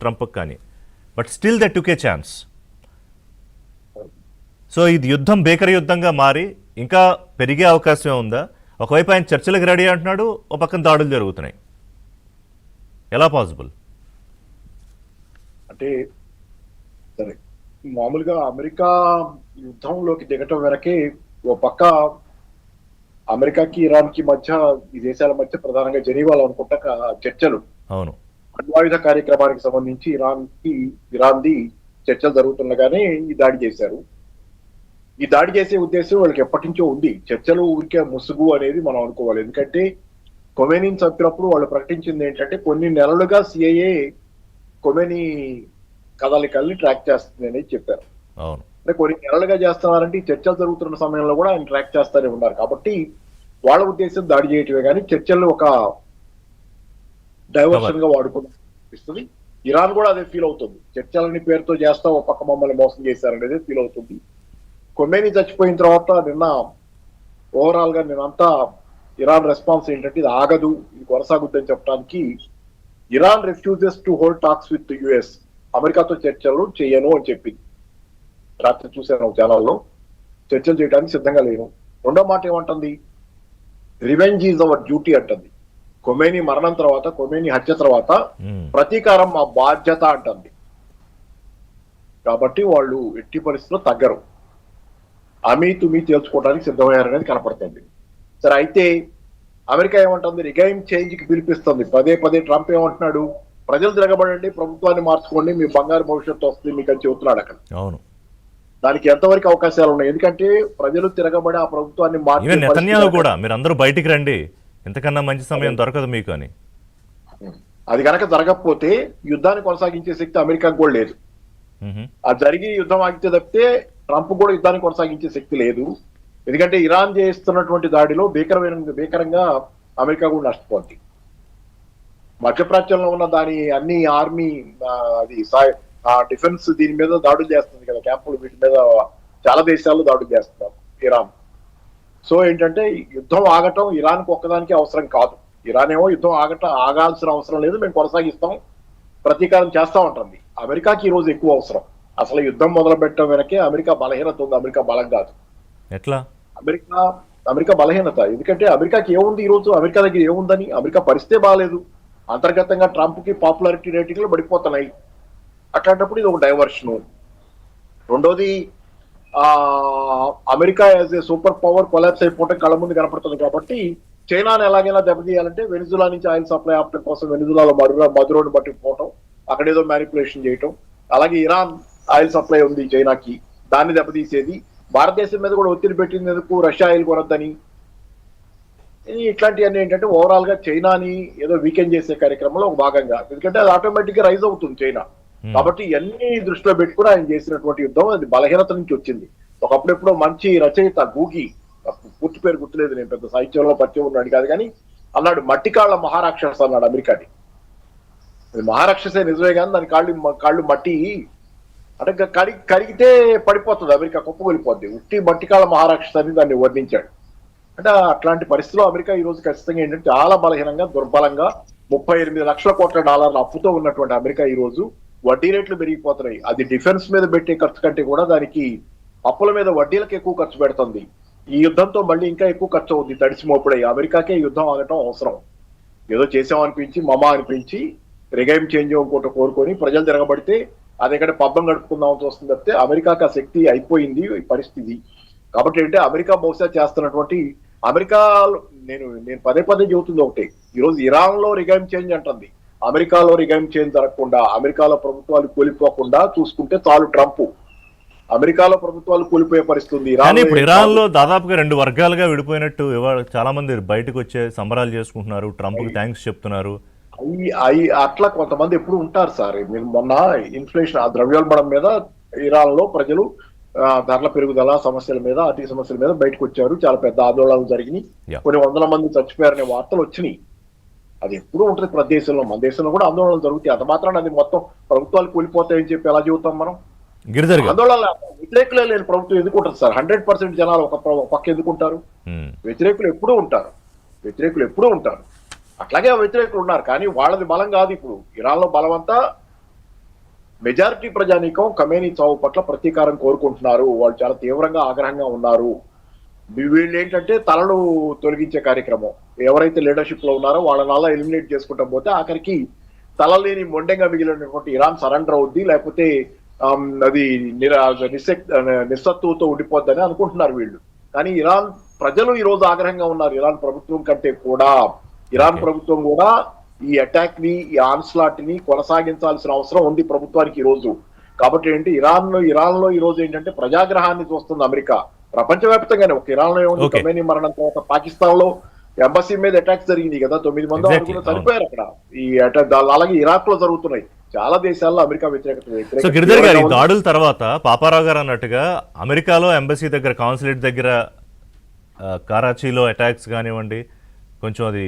Trump కానీ, but still they took A chance. So ఇది యుద్ధం భీకర యుద్ధంగా మారి ఇంకా పెరిగే అవకాశం ఉందా? ఒకవైపు ఆయన చర్చలకు రెడీ అంటున్నాడు, ఒక పక్కన దాడులు జరుగుతున్నాయి. ఎలా పాసిబుల్? అంటే సరే, మామూలుగా అమెరికా యుద్ధంలోకి దిగటం వరకే ఓ పక్క అమెరికాకి ఇరాన్కి మధ్య, ఈ దేశాల మధ్య ప్రధానంగా జెనీవాలో అనుకుంటా చర్చలు, అవును, అణ్వాయుధ కార్యక్రమానికి సంబంధించి ఇరాన్ది చర్చలు జరుగుతుండగానే ఈ దాడి చేశారు. ఈ దాడి చేసే ఉద్దేశం వాళ్ళకి ఎప్పటి నుంచో ఉంది. చర్చలు ఊరికే ముసుగు అనేది మనం అనుకోవాలి. ఎందుకంటే కొమేనీని చంపినప్పుడు వాళ్ళు ప్రకటించింది ఏంటంటే కొన్ని నెలలుగా సిఐఏ కొమేనీ కదలికల్ని ట్రాక్ చేస్తుంది అనేది చెప్పారు. అవును, అంటే కొన్ని నెలలుగా చేస్తున్నారంటే ఈ చర్చలు జరుగుతున్న సమయంలో కూడా ఆయన ట్రాక్ చేస్తూనే ఉన్నారు. కాబట్టి వాళ్ళ ఉద్దేశం దాడి చేయటమే, కానీ చర్చలు ఒక డైవర్షన్ గా వాడుకునిపిస్తుంది. ఇరాన్ కూడా అదే ఫీల్ అవుతుంది. చర్చలని పేరుతో చేస్తా ఒక పక్క మమ్మల్ని మోసం చేశారనేది ఫీల్ అవుతుంది. కొమేనీ చచ్చిపోయిన తర్వాత ఓవరాల్ గా నిన్నంతా ఇరాన్ రెస్పాన్స్ ఏంటంటే ఇది ఆగదు, ఇది కొనసాగుద్దని చెప్పడానికి Iran refuses to hold talks with US, అమెరికాతో చర్చలు చేయను అని చెప్పింది. రాత్రి చూశాను ఛానల్లో, చర్చలు చేయడానికి సిద్ధంగా లేను. రెండో మాట ఏమంటుంది, రివెంజ్ ఈజ్ అవర్ డ్యూటీ అంటుంది. కొమేనీ మరణం తర్వాత, కొమేనీ హత్య తర్వాత ప్రతీకారం మా బాధ్యత అంటుంది. కాబట్టి వాళ్ళు ఎట్టి పరిస్థితుల్లో తగ్గరు, అమీ తుమీ తేల్చుకోవడానికి సిద్ధమయ్యారనేది కనపడుతుంది. సరే, అయితే అమెరికా ఏమంటుంది, రిగైమ్ చేంజ్ కి పిలిపిస్తుంది. పదే పదే ట్రంప్ ఏమంటున్నాడు, ప్రజలు తిరగబడండి, ప్రభుత్వాన్ని మార్చుకోండి, మీ బంగారు భవిష్యత్తు వస్తుంది మీకు అని చెబుతున్నాడు అక్కడ. అవును, దానికి ఎంతవరకు అవకాశాలు ఉన్నాయి? ఎందుకంటే ప్రజలు తిరగబడి ఆ ప్రభుత్వాన్ని మార్చి, నెతన్యాహు కూడా మీరు అందరూ బయటికి రండి, ఇంతకన్నా మంచి సమయం దొరకదు మీకు అని. అది కనుక జరగకపోతే యుద్ధాన్ని కొనసాగించే శక్తి అమెరికాకు కూడా లేదు. అది జరిగి యుద్ధం ఆగితే తప్పితే ట్రంప్ కూడా యుద్ధాన్ని కొనసాగించే శక్తి లేదు. ఎందుకంటే ఇరాన్ చేస్తున్నటువంటి దాడిలో భీకరంగా అమెరికా కూడా నష్టపోద్ది. మధ్యప్రాచ్యంలో ఉన్న దాని అన్ని ఆర్మీ అది డిఫెన్స్ దీని మీద దాడులు చేస్తుంది కదా, క్యాంపులు, వీటి మీద చాలా దేశాలు దాడులు చేస్తున్నారు ఇరాన్. సో ఏంటంటే యుద్ధం ఆగటం ఇరాన్కి ఒక్కదానికి అవసరం కాదు. ఇరాన్ ఏమో యుద్ధం ఆగాల్సిన అవసరం లేదు, మేము కొనసాగిస్తాం, ప్రతీకారం చేస్తా ఉంటుంది. అమెరికాకి ఈ రోజు ఎక్కువ అవసరం. అసలు యుద్ధం మొదలు పెట్టడం వెనకే అమెరికా బలహీనత ఉంది, అమెరికా బలం కాదు. ఎట్లా? అమెరికా బలహీనత. ఎందుకంటే అమెరికాకి ఏముంది ఈ రోజు, అమెరికా దగ్గర ఏముందని? అమెరికా పరిస్థితే బాగాలేదు. అంతర్గతంగా ట్రంప్ కి పాపులారిటీ రేటింగ్లు పడిపోతున్నాయి. అట్లాంటప్పుడు ఇది ఒక డైవర్షను. రెండోది, America as a super power collapse అయిపోవటం కళ్ళ ముందు కనపడుతుంది. కాబట్టి చైనాను ఎలాగైనా దెబ్బతీయాలంటే వెనిజులా నుంచి ఆయిల్ సప్లై ఆపడం కోసం వెనిజులాలో మధురోని పట్టుకుపోవటం, అక్కడేదో మ్యానిపులేషన్ చేయటం. అలాగే ఇరాన్ ఆయిల్ సప్లై ఉంది చైనాకి, దాన్ని దెబ్బతీసేది. భారతదేశం మీద కూడా ఒత్తిడి పెట్టినందుకు రష్యా ఆయిల్ కొనొద్దని. ఇట్లాంటివన్నీ ఏంటంటే ఓవరాల్ గా చైనాని ఏదో వీకెండ్ చేసే కార్యక్రమంలో ఒక భాగంగా, ఎందుకంటే అది ఆటోమేటిక్ గా రైజ్ అవుతుంది చైనా. కాబట్టి ఇవన్నీ దృష్టిలో పెట్టుకుని ఆయన చేసినటువంటి యుద్ధం అది బలహీనత నుంచి వచ్చింది. ఒకప్పుడెప్పుడో మంచి రచయిత గూగి, పూర్తి పేరు గుర్తులేదు, నేను పెద్ద సాహిత్యంలో పరిచయం ఉన్నాడు కాదు కానీ, అన్నాడు మట్టికాళ్ల మహారాక్షస అన్నాడు అమెరికాని. అది మహారాక్షసే నిజమే కానీ దాని కాళ్ళు మట్టి అంటే కరిగితే పడిపోతుంది, అమెరికా కుప్పగొలిపోద్ది. ఉట్టి మట్టికాళ్ల మహారాక్షస అని దాన్ని వర్ణించాడు. అంటే అట్లాంటి పరిస్థితిలో అమెరికా ఈ రోజు ఖచ్చితంగా ఏంటంటే చాలా బలహీనంగా, దుర్బలంగా, 38 లక్షల కోట్ల డాలర్ల అప్పుతో ఉన్నటువంటి అమెరికా ఈ రోజు వడ్డీ రేట్లు పెరిగిపోతున్నాయి. అది డిఫెన్స్ మీద పెట్టే ఖర్చు కంటే కూడా దానికి అప్పుల మీద వడ్డీలకు ఎక్కువ ఖర్చు పెడుతుంది. ఈ యుద్ధంతో మళ్ళీ ఇంకా ఎక్కువ ఖర్చు అవుద్ది. తడిసి మోపుడై అమెరికాకే యుద్ధం ఆగటం అవసరం. ఏదో చేసామనిపించి అనిపించి రిగైమ్ చేంజ్ ఇంకోటి కోరుకొని ప్రజలు తిరగబడితే అదేకంటే పబ్బం గడుపుకుందామని వస్తుంది తప్పితే అమెరికాకి ఆ శక్తి అయిపోయింది ఈ పరిస్థితి. కాబట్టి ఏంటంటే అమెరికా బహుశా చేస్తున్నటువంటి అమెరికాలో నేను పదే చెబుతుంది ఒకటి, ఈరోజు ఇరాన్ లో రిగైమ్ చేంజ్ అంటుంది. అమెరికాలో రిగైమ్ చేంజ్ జరగకుండా, అమెరికాలో ప్రభుత్వాలు కూలిపోకుండా చూసుకుంటే చాలు ట్రంప్. అమెరికాలో ప్రభుత్వాలు కూలిపోయే పరిస్థితి. ఇప్పుడు ఇరాన్ లో దాదాపుగా 2 వర్గాలుగా విడిపోయినట్టు ఇవాళ చాలా మంది బయటకు వచ్చే సంబరాలు చేసుకుంటున్నారు, ట్రంప్ కి థ్యాంక్స్ చెప్తున్నారు. అట్లా కొంతమంది ఎప్పుడు ఉంటారు సార్. మీరు మొన్న ఇన్ఫ్లేషన్, ఆ ద్రవ్యోల్బణం మీద ఇరాన్ లో ప్రజలు ధరల పెరుగుదల సమస్యల మీద, ఆర్థిక సమస్యల మీద బయటకు వచ్చారు. చాలా పెద్ద ఆందోళనలు జరిగినాయి, కొన్ని వందల మంది చచ్చిపోయారనే వార్తలు వచ్చినాయి. అది ఎప్పుడు ఉంటుంది ప్రతి దేశంలో, మన దేశంలో కూడా ఆందోళనలు జరుగుతాయి. అంత మాత్రాన అది మొత్తం ప్రభుత్వాలు కూలిపోతాయని చెప్పి ఎలా చెబుతాం మనం? ఆందోళన వ్యతిరేకులే లేని ప్రభుత్వం ఎందుకు ఉంటుంది సార్? 100% జనాలు ఒక పక్క ఎందుకుంటారు? వ్యతిరేకులు ఎప్పుడూ ఉంటారు. అట్లాగే వ్యతిరేకులు ఉన్నారు, కానీ వాళ్ళది బలం కాదు. ఇప్పుడు ఇరాన్ లో బలం అంతా మెజారిటీ ప్రజానీకం ఖమేనీ చావు పట్ల ప్రతీకారం కోరుకుంటున్నారు. వాళ్ళు చాలా తీవ్రంగా ఆగ్రహంగా ఉన్నారు. వీళ్ళు ఏంటంటే తలలు తొలగించే కార్యక్రమం, ఎవరైతే లీడర్షిప్ లో ఉన్నారో వాళ్ళ ఎలిమినేట్ చేసుకుంటా పోతే ఆఖరికి తల లేని మొండెంగా మిగిలినటువంటి ఇరాన్ సరెండర్ అవుద్ది, లేకపోతే అది నిస్సత్తువుతో ఉండిపోద్దని అనుకుంటున్నారు వీళ్ళు. కానీ ఇరాన్ ప్రజలు ఈ రోజు ఆగ్రహంగా ఉన్నారు. ఇరాన్ ప్రభుత్వం కంటే కూడా ఇరాన్ ప్రభుత్వం కూడా ఈ అటాక్ ని, ఈ ఆన్స్లాట్ ని కొనసాగించాల్సిన అవసరం ఉంది ప్రభుత్వానికి ఈ రోజు. కాబట్టి ఏంటి, ఇరాన్ లో ఈ రోజు ఏంటంటే ప్రజాగ్రహాన్ని చూస్తుంది అమెరికా. ప్రపంచవ్యాప్తంగానే, ఒక ఇరాన్ లో ఏముంది, ఖమేనీ మరణం తర్వాత పాకిస్తాన్ లో ఎంబసీ మీద అటాక్స్ జరిగింది కదా, 9 మంది ఆరుగురు చనిపోయారు అక్కడ. ఈ అటాక్ అలాగే ఇరాక్ లో జరుగుతున్నాయి. చాలా దేశాల్లో అమెరికా వ్యతిరేకత. సో గిరిధర్ గారు, ఈ దాడుల తర్వాత పాపారావు గారు అన్నట్టుగా అమెరికాలో ఎంబసీ దగ్గర, కాన్సులేట్ దగ్గర, కరాచీలో అటాక్స్ కానివ్వండి, కొంచెం అది